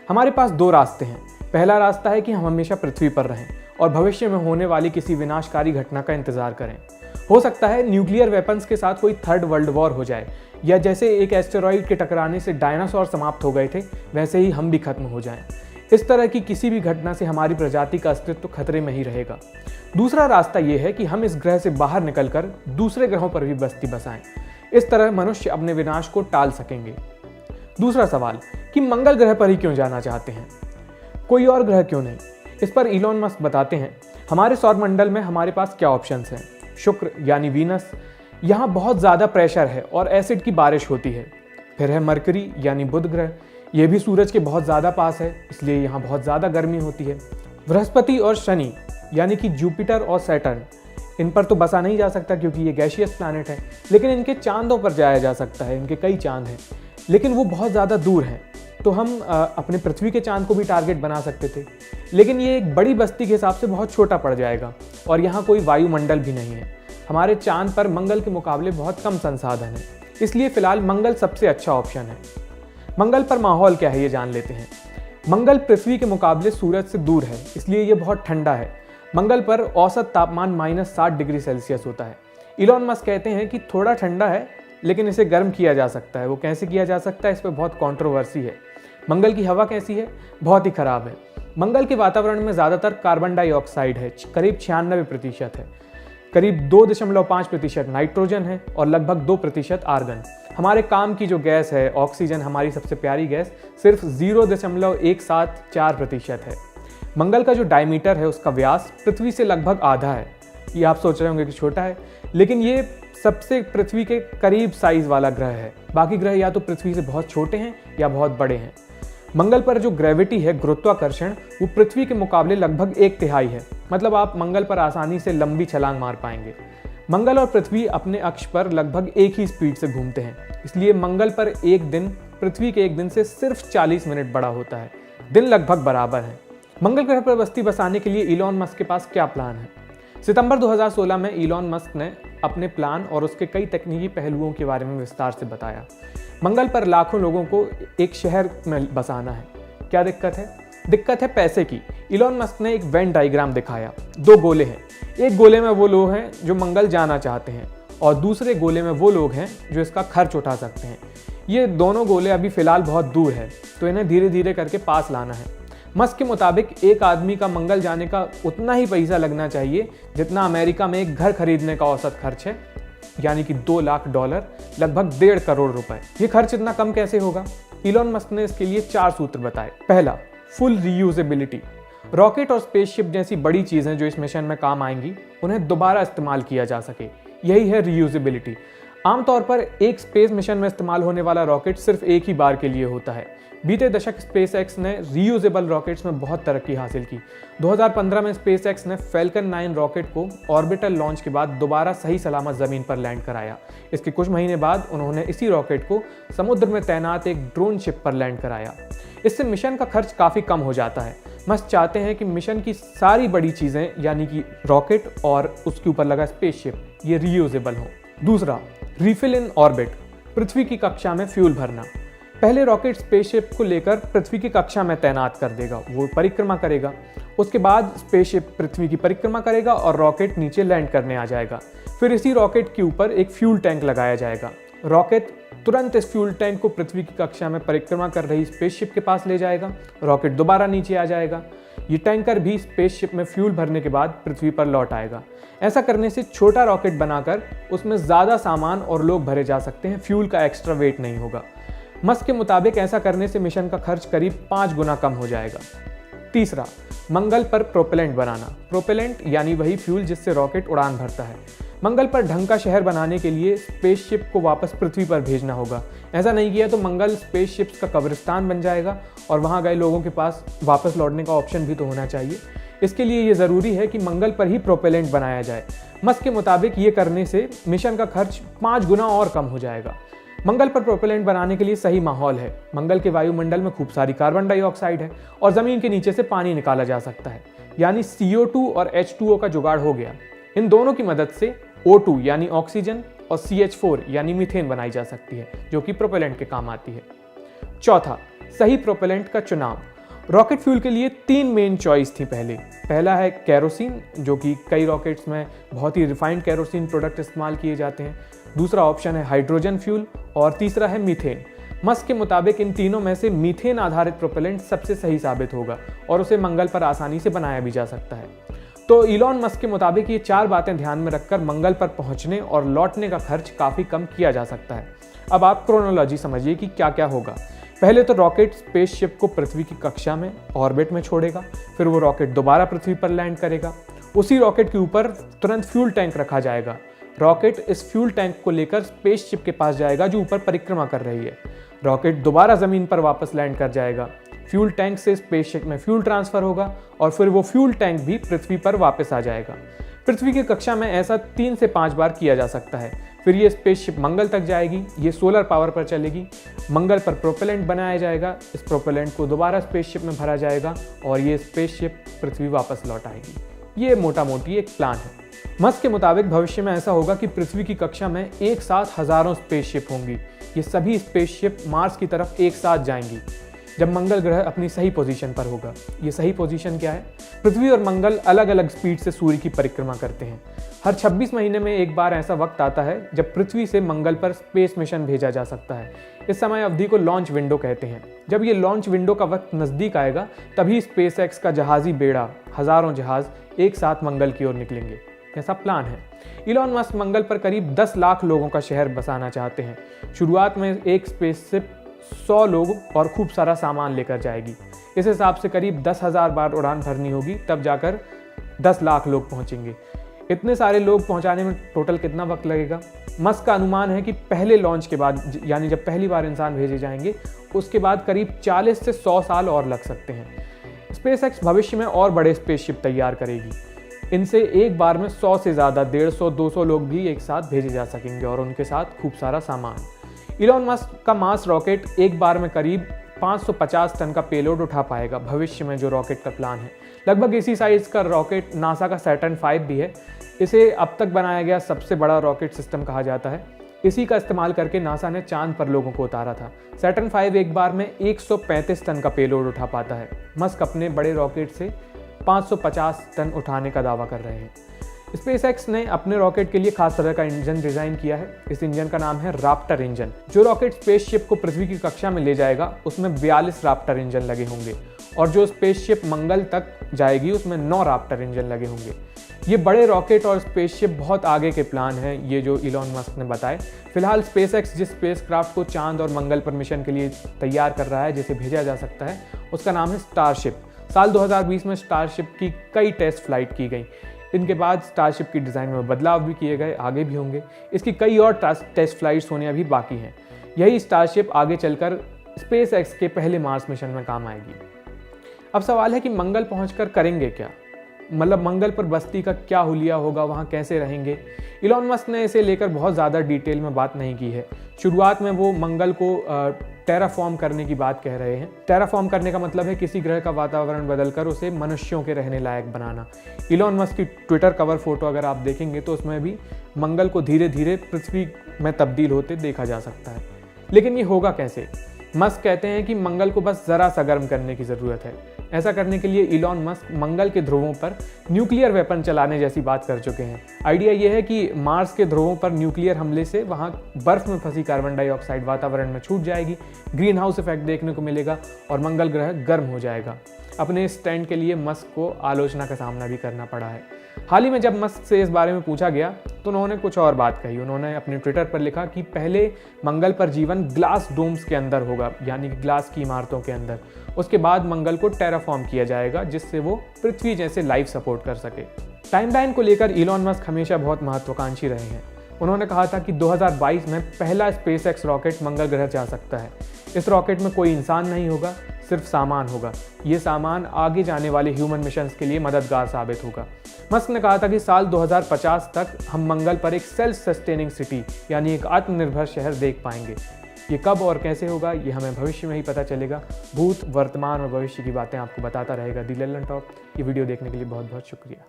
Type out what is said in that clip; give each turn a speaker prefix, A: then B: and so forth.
A: हमारे पास दो रास्ते हैं। पहला रास्ता है कि हम हमेशा पृथ्वी पर रहें और भविष्य में होने वाली किसी विनाशकारी घटना का इंतजार करें। हो सकता है न्यूक्लियर वेपन्स के साथ कोई थर्ड वर्ल्ड वॉर हो जाए, या जैसे एक एस्टेरॉइड के टकराने से डायनासोर समाप्त हो गए थे वैसे ही हम भी खत्म हो जाएं। इस तरह की किसी भी घटना से हमारी प्रजाति का अस्तित्व खतरे में ही रहेगा। दूसरा रास्ता यह है कि हम इस ग्रह से बाहर निकलकर दूसरे ग्रहों पर भी बस्ती बसाएं। इस तरह मनुष्य अपने विनाश को टाल सकेंगे। दूसरा सवाल कि मंगल ग्रह पर ही क्यों जाना चाहते हैं, कोई और ग्रह क्यों नहीं? इस पर इलॉन मस्क बताते हैं, हमारे सौरमंडल में हमारे पास क्या ऑप्शंस हैं। शुक्र यानी वीनस, यहाँ बहुत ज़्यादा प्रेशर है और एसिड की बारिश होती है। फिर है मरकरी यानी बुध ग्रह, ये भी सूरज के बहुत ज़्यादा पास है, इसलिए यहाँ बहुत ज़्यादा गर्मी होती है। बृहस्पति और शनि यानी कि जुपिटर और सैटर्न, इन पर तो बसा नहीं जा सकता क्योंकि ये गैसियस प्लैनेट है, लेकिन इनके चांदों पर जाया जा सकता है। इनके कई चांद हैं, लेकिन वो बहुत ज़्यादा दूर हैं। तो हम अपने पृथ्वी के चांद को भी टारगेट बना सकते थे, लेकिन ये एक बड़ी बस्ती के हिसाब से बहुत छोटा पड़ जाएगा और यहाँ कोई वायुमंडल भी नहीं है। हमारे चांद पर मंगल के मुकाबले बहुत कम संसाधन है, इसलिए फिलहाल मंगल सबसे अच्छा ऑप्शन है। मंगल पर माहौल क्या है ये जान लेते हैं। मंगल पृथ्वी के मुकाबले सूरज से दूर है, इसलिए ये बहुत ठंडा है। मंगल पर औसत तापमान -60 डिग्री सेल्सियस होता है। इलॉन मस्क कहते हैं कि थोड़ा ठंडा है, लेकिन इसे गर्म किया जा सकता है। वो कैसे किया जा सकता है, इस पर बहुत कंट्रोवर्सी है। मंगल की हवा कैसी है? बहुत ही खराब है। मंगल के वातावरण में ज़्यादातर कार्बन डाइऑक्साइड है, करीब 96% है। करीब 2.5% नाइट्रोजन है और लगभग 2% आर्गन। हमारे काम की जो गैस है ऑक्सीजन, हमारी सबसे प्यारी गैस, सिर्फ 0.174% है। मंगल का जो डायमीटर है उसका व्यास पृथ्वी से लगभग आधा है। ये आप सोच रहे होंगे कि छोटा है, लेकिन ये सबसे पृथ्वी के करीब साइज वाला ग्रह है। बाकी ग्रह या तो पृथ्वी से बहुत छोटे हैं या बहुत बड़े हैं। मंगल पर जो ग्रेविटी है, गुरुत्वाकर्षण, वो पृथ्वी के मुकाबले लगभग 1/3 है। मतलब आप मंगल पर आसानी से लंबी छलांग मार पाएंगे। मंगल और पृथ्वी अपने अक्ष पर लगभग एक ही स्पीड से घूमते हैं, इसलिए मंगल पर एक दिन पृथ्वी के एक दिन से सिर्फ 40 मिनट बड़ा होता है। दिन लगभग बराबर है। मंगल ग्रह पर बस्ती बसाने के लिए इलॉन मस्क के पास क्या प्लान है? सितंबर 2016 में इलॉन मस्क ने अपने प्लान और उसके कई तकनीकी पहलुओं के बारे में विस्तार से बताया। मंगल पर लाखों लोगों को एक शहर में बसाना है। क्या दिक्कत है? दिक्कत है पैसे की। इलॉन मस्क ने एक वेन डायग्राम दिखाया। 2 गोले हैं। एक गोले में वो लोग हैं जो मंगल जाना चाहते हैं और दूसरे गोले में वो लोग हैं जो इसका खर्च उठा सकते हैं। ये दोनों गोले अभी फ़िलहाल बहुत दूर है, तो इन्हें धीरे धीरे करके पास लाना है। मस्क के मुताबिक एक आदमी का मंगल जाने का उतना ही पैसा लगना चाहिए जितना अमेरिका में एक घर खरीदने का औसत खर्च है, यानी कि $2 लाख, लगभग 1.5 करोड़ रुपए। ये खर्च इतना कम कैसे होगा? इलॉन मस्क ने इसके लिए 4 सूत्र बताए। पहला, फुल रीयूजेबिलिटी। रॉकेट और स्पेसशिप जैसी बड़ी चीजें जो इस मिशन में काम आएंगी, उन्हें दोबारा इस्तेमाल किया जा सके, यही है रीयूजेबिलिटी। आमतौर पर एक स्पेस मिशन में इस्तेमाल होने वाला रॉकेट सिर्फ एक ही बार के लिए होता है। बीते दशक स्पेसएक्स ने रीयूजेबल रॉकेट्स में बहुत तरक्की हासिल की। 2015 में स्पेसएक्स ने फैल्कन 9 रॉकेट को ऑर्बिटल लॉन्च के बाद दोबारा सही सलामत ज़मीन पर लैंड कराया। इसके कुछ महीने बाद उन्होंने इसी रॉकेट को समुद्र में तैनात एक ड्रोन शिप पर लैंड कराया। इससे मिशन का खर्च काफ़ी कम हो जाता है। मस्क चाहते हैं कि मिशन की सारी बड़ी चीज़ें, यानी कि रॉकेट और उसके ऊपर लगा स्पेसशिप, ये रीयूजेबल हों। दूसरा, रिफिल इन ऑर्बिट। पृथ्वी की कक्षा में फ्यूल भरना। पहले रॉकेट स्पेसशिप को लेकर पृथ्वी की कक्षा में तैनात कर देगा, वो परिक्रमा करेगा। उसके बाद स्पेसशिप पृथ्वी की परिक्रमा करेगा और रॉकेट नीचे लैंड करने आ जाएगा। फिर इसी रॉकेट के ऊपर एक फ्यूल टैंक लगाया जाएगा। रॉकेट तुरंत इस फ्यूल टैंक को पृथ्वी की कक्षा में परिक्रमा कर रही स्पेसशिप के पास ले जाएगा। रॉकेट दोबारा नीचे आ जाएगा। ये टैंकर भी स्पेसशिप में फ्यूल भरने के बाद पृथ्वी पर लौट आएगा। ऐसा करने से छोटा रॉकेट बनाकर उसमें ज़्यादा सामान और लोग भरे जा सकते हैं, फ्यूल का एक्स्ट्रा वेट नहीं होगा। मस्क के मुताबिक ऐसा करने से मिशन का खर्च करीब 5 गुना कम हो जाएगा। तीसरा, मंगल पर प्रोपेलेंट बनाना। प्रोपेलेंट यानी वही फ्यूल जिससे रॉकेट उड़ान भरता है। मंगल पर ढंग का शहर बनाने के लिए स्पेसशिप को वापस पृथ्वी पर भेजना होगा। ऐसा नहीं किया तो मंगल स्पेसशिप्स का कब्रिस्तान बन जाएगा और वहां गए लोगों के पास वापस लौटने का ऑप्शन भी तो होना चाहिए। इसके लिए ये ज़रूरी है कि मंगल पर ही प्रोपेलेंट बनाया जाए। मस्क के मुताबिक ये करने से मिशन का खर्च 5 गुना और कम हो जाएगा। मंगल पर प्रोपेलेंट बनाने के लिए सही माहौल है। मंगल के वायुमंडल में खूब सारी कार्बन डाइऑक्साइड है और ज़मीन के नीचे से पानी निकाला जा सकता है, यानी CO2 और H2O का जुगाड़ हो गया। इन दोनों की मदद से O2 यानी ऑक्सीजन और CH4 यानी मीथेन बनाई जा सकती है, जो कि प्रोपेलेंट के काम आती है। चौथा, सही प्रोपेलेंट का चुनाव। रॉकेट फ्यूल के लिए 3 मेन चॉइस थी पहला है केरोसिन, जो कि कई रॉकेट्स में बहुत ही रिफाइंड केरोसिन प्रोडक्ट इस्तेमाल किए जाते हैं। दूसरा ऑप्शन है हाइड्रोजन फ्यूल और तीसरा है मीथेन। मस्क के मुताबिक इन तीनों में से मीथेन आधारित प्रोपेलेंट सबसे सही साबित होगा और उसे मंगल पर आसानी से बनाया भी जा सकता है। तो इलॉन मस्क के मुताबिक ये 4 बातें ध्यान में रखकर मंगल पर पहुंचने और लौटने का खर्च काफ़ी कम किया जा सकता है। अब आप क्रोनोलॉजी समझिए कि क्या क्या होगा। पहले तो रॉकेट स्पेसशिप को पृथ्वी की कक्षा में ऑर्बिट में छोड़ेगा, फिर वो रॉकेट दोबारा पृथ्वी पर लैंड करेगा। उसी रॉकेट के ऊपर तुरंत फ्यूल टैंक रखा जाएगा। रॉकेट इस फ्यूल टैंक को लेकर स्पेसशिप के पास जाएगा जो ऊपर परिक्रमा कर रही है। रॉकेट दोबारा ज़मीन पर वापस लैंड कर जाएगा। फ्यूल टैंक से स्पेसशिप में फ्यूल ट्रांसफ़र होगा और फिर वो फ्यूल टैंक भी पृथ्वी पर वापस आ जाएगा। पृथ्वी की कक्षा में ऐसा 3 से 5 बार किया जा सकता है। फिर ये स्पेसशिप मंगल तक जाएगी, ये सोलर पावर पर चलेगी। मंगल पर प्रोपेलेंट बनाया जाएगा, इस प्रोपेलेंट को दोबारा स्पेसशिप में भरा जाएगा और ये स्पेसशिप पृथ्वी वापस लौट आएगी। ये मोटा मोटी एक प्लान है। मस्क के मुताबिक भविष्य में ऐसा होगा कि पृथ्वी की कक्षा में एक साथ हजारों स्पेसशिप होंगी। ये सभी स्पेसशिप मार्स की तरफ एक साथ जाएंगी जब मंगल ग्रह अपनी सही पोजीशन पर होगा। ये सही पोजीशन क्या है? पृथ्वी और मंगल अलग अलग स्पीड से सूर्य की परिक्रमा करते हैं। हर 26 महीने में एक बार ऐसा वक्त आता है जब पृथ्वी से मंगल पर स्पेस मिशन भेजा जा सकता है। इस समय अवधि को लॉन्च विंडो कहते हैं। जब ये लॉन्च विंडो का वक्त नज़दीक आएगा तभी स्पेसएक्स का जहाजी बेड़ा, हजारों जहाज एक साथ मंगल की ओर निकलेंगे। ऐसा प्लान है। इलॉन मस्क मंगल पर करीब 10 लाख लोगों का शहर बसाना चाहते हैं। शुरुआत में एक स्पेसशिप 100 लोग और खूब सारा सामान लेकर जाएगी। इस हिसाब से करीब 10,000 बार उड़ान भरनी होगी, तब जाकर 10 लाख लोग पहुंचेंगे। इतने सारे लोग पहुंचाने में टोटल कितना वक्त लगेगा? मस्क का अनुमान है कि पहले लॉन्च के बाद, यानी जब पहली बार इंसान भेजे जाएंगे, उसके बाद करीब 40 से 100 साल और लग सकते हैं। स्पेसएक्स भविष्य में और बड़े स्पेसशिप तैयार करेगी। इनसे एक बार में 100 से ज़्यादा 150-200 लोग भी एक साथ भेजे जा सकेंगे और उनके साथ खूब सारा सामान। इलॉन मस्क का मार्स रॉकेट एक बार में करीब 550 टन का पेलोड उठा पाएगा। भविष्य में जो रॉकेट का प्लान है, लगभग इसी साइज़ का रॉकेट नासा का सैटर्न 5 भी है। इसे अब तक बनाया गया सबसे बड़ा रॉकेट सिस्टम कहा जाता है। इसी का इस्तेमाल करके नासा ने चांद पर लोगों को उतारा था। सैटर्न 5 एक बार में 135 टन का पेलोड उठा पाता है। मस्क अपने बड़े रॉकेट से 550 टन उठाने का दावा कर रहे हैं। स्पेसएक्स ने अपने रॉकेट के लिए खास तरह का इंजन डिज़ाइन किया है। इस इंजन का नाम है राप्टर इंजन। जो रॉकेट स्पेसशिप को पृथ्वी की कक्षा में ले जाएगा उसमें 42 राप्टर इंजन लगे होंगे और जो स्पेसशिप मंगल तक जाएगी उसमें 9 राप्टर इंजन लगे होंगे। ये बड़े रॉकेट और स्पेसशिप बहुत आगे के प्लान हैं, ये जो इलॉन मस्क ने बताए। फिलहाल स्पेसएक्स जिस स्पेसक्राफ्ट को चांद और मंगल पर मिशन के लिए तैयार कर रहा है, जिसे भेजा जा सकता है, उसका नाम है स्टारशिप। साल 2020 में स्टारशिप की कई टेस्ट फ्लाइट की गई। इनके बाद स्टारशिप की डिज़ाइन में बदलाव भी किए गए, आगे भी होंगे। इसकी कई और टेस्ट फ्लाइट्स होने अभी बाकी हैं। यही स्टारशिप आगे चलकर स्पेसएक्स के पहले मार्स मिशन में काम आएगी। अब सवाल है कि मंगल पहुंचकर करेंगे क्या? मतलब मंगल पर बस्ती का क्या हुलिया होगा, वहाँ कैसे रहेंगे? इलॉन मस्क ने इसे लेकर बहुत ज़्यादा डिटेल में बात नहीं की है। शुरुआत में वो मंगल को टेराफॉर्म करने की बात कह रहे हैं। टेराफॉर्म करने का मतलब है किसी ग्रह का वातावरण बदलकर उसे मनुष्यों के रहने लायक बनाना। इलॉन मस्क की ट्विटर कवर फोटो अगर आप देखेंगे तो उसमें भी मंगल को धीरे धीरे पृथ्वी में तब्दील होते देखा जा सकता है। लेकिन ये होगा कैसे? मस्क कहते हैं कि मंगल को बस ज़रा सा गर्म करने की ज़रूरत है। ऐसा करने के लिए इलॉन मस्क मंगल के ध्रुवों पर न्यूक्लियर वेपन चलाने जैसी बात कर चुके हैं। आइडिया यह है कि मार्स के ध्रुवों पर न्यूक्लियर हमले से वहाँ बर्फ़ में फंसी कार्बन डाइऑक्साइड वातावरण में छूट जाएगी, ग्रीन हाउस इफेक्ट देखने को मिलेगा और मंगल ग्रह गर्म हो जाएगा। अपने इस स्टैंड के लिए मस्क को आलोचना का सामना भी करना पड़ा है। हाल ही में जब मस्क से इस बारे में पूछा गया तो उन्होंने कुछ और बात कही। उन्होंने अपने ट्विटर पर लिखा कि पहले मंगल पर जीवन ग्लास डोम्स के अंदर होगा, यानी कि ग्लास की इमारतों के अंदर। उसके बाद मंगल को टेराफॉर्म किया जाएगा जिससे वो पृथ्वी जैसे लाइफ सपोर्ट कर सके। टाइमलाइन को लेकर इलॉन मस्क हमेशा बहुत महत्वाकांक्षी रहे हैं। उन्होंने कहा था कि 2022 में पहला स्पेसएक्स रॉकेट मंगल ग्रह जा सकता है। इस रॉकेट में कोई इंसान नहीं होगा, सिर्फ सामान होगा। ये सामान आगे जाने वाले ह्यूमन मिशंस के लिए मददगार साबित होगा। मस्क ने कहा था कि साल 2050 तक हम मंगल पर एक सेल्फ सस्टेनिंग सिटी यानी एक आत्मनिर्भर शहर देख पाएंगे। ये कब और कैसे होगा ये हमें भविष्य में ही पता चलेगा। भूत, वर्तमान और भविष्य की बातें आपको बताता रहेगा दी लल्लन टॉप। ये वीडियो देखने के लिए बहुत बहुत शुक्रिया।